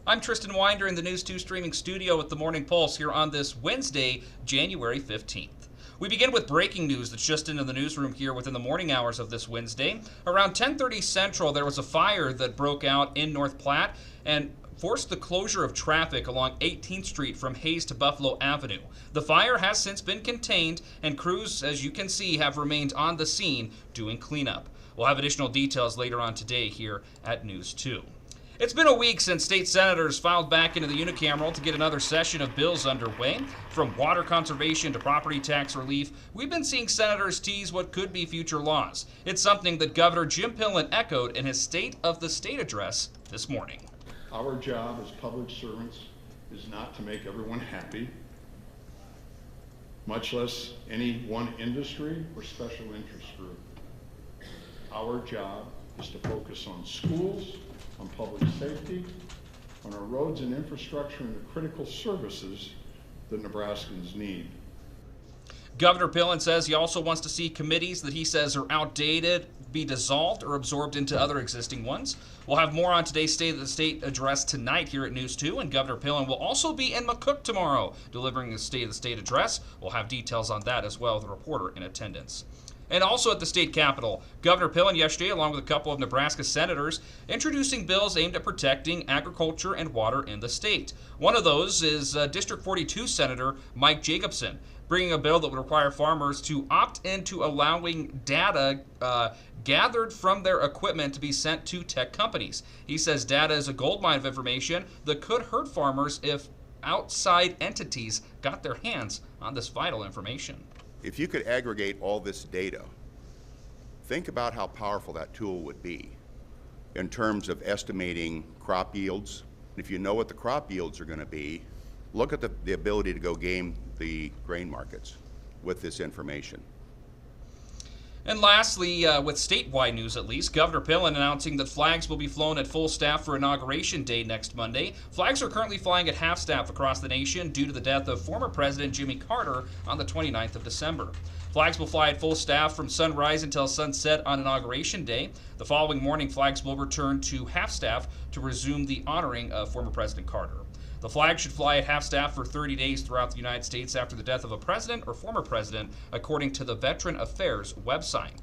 I'm Tristan Winder in the News 2 streaming studio with the Morning Pulse here on this Wednesday, January 15th. We begin with breaking news that's just into the newsroom here within the morning hours of this Wednesday. Around 10:30 Central, there was a fire that broke out in North Platte and forced the closure of traffic along 18th Street from Hayes to Buffalo Avenue. The fire has since been contained, and crews, as you can see, have remained on the scene doing cleanup. We'll have additional details later on today here at News 2. It's been a week since state senators filed back into the unicameral to get another session of bills underway. From water conservation to property tax relief, we've been seeing senators tease what could be future laws. It's something that Governor Jim Pillen echoed in his State of the State address this morning. Our job as public servants is not to make everyone happy, much less any one industry or special interest group. Our job is to focus on schools, on public safety, on our roads and infrastructure, and the critical services that Nebraskans need. Governor Pillen says he also wants to see committees that he says are outdated be dissolved or absorbed into other existing ones. We'll have more on today's State of the State address tonight here at News 2, and Governor Pillen will also be in McCook tomorrow delivering the State of the State address. We'll have details on that as well with a reporter in attendance. And also at the state capitol, Governor Pillen yesterday, along with a couple of Nebraska senators, introducing bills aimed at protecting agriculture and water in the state. One of those is District 42 Senator Mike Jacobson, bringing a bill that would require farmers to opt into allowing data gathered from their equipment to be sent to tech companies. He says data is a goldmine of information that could hurt farmers if outside entities got their hands on this vital information. If you could aggregate all this data, think about how powerful that tool would be in terms of estimating crop yields. If you know what the crop yields are going to be, look at the ability to go game the grain markets with this information. And lastly, with statewide news at least, Governor Pillen announcing that flags will be flown at full staff for Inauguration Day next Monday. Flags are currently flying at half staff across the nation due to the death of former President Jimmy Carter on the 29th of December. Flags will fly at full staff from sunrise until sunset on Inauguration Day. The following morning, flags will return to half staff to resume the honoring of former President Carter. The flag should fly at half staff for 30 days throughout the United States after the death of a president or former president, according to the Veteran Affairs website.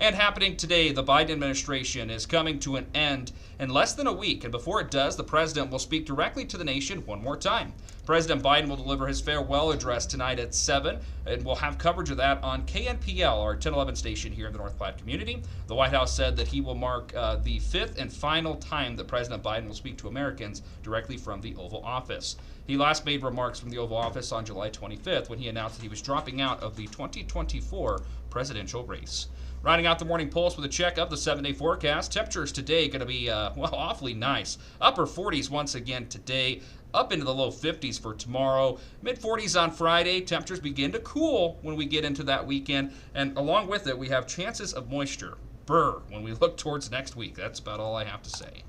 And happening today, the Biden administration is coming to an end in less than a week, and before it does, the president will speak directly to the nation one more time. President Biden will deliver his farewell address tonight at 7, and we'll have coverage of that on KNPL, our 1011 station here in the North Platte community. The White House said that he will mark the fifth and final time that President Biden will speak to Americans directly from the Oval Office. He last made remarks from the Oval Office on July 25th when he announced that he was dropping out of the 2024 presidential race. Rounding out the morning pulse with a check of the 7-day forecast. Temperatures today going to be, awfully nice. Upper 40s once again today, up into the low 50s for tomorrow. Mid 40s on Friday. Temperatures begin to cool when we get into that weekend. And along with it, we have chances of moisture. Brr, when we look towards next week. That's about all I have to say.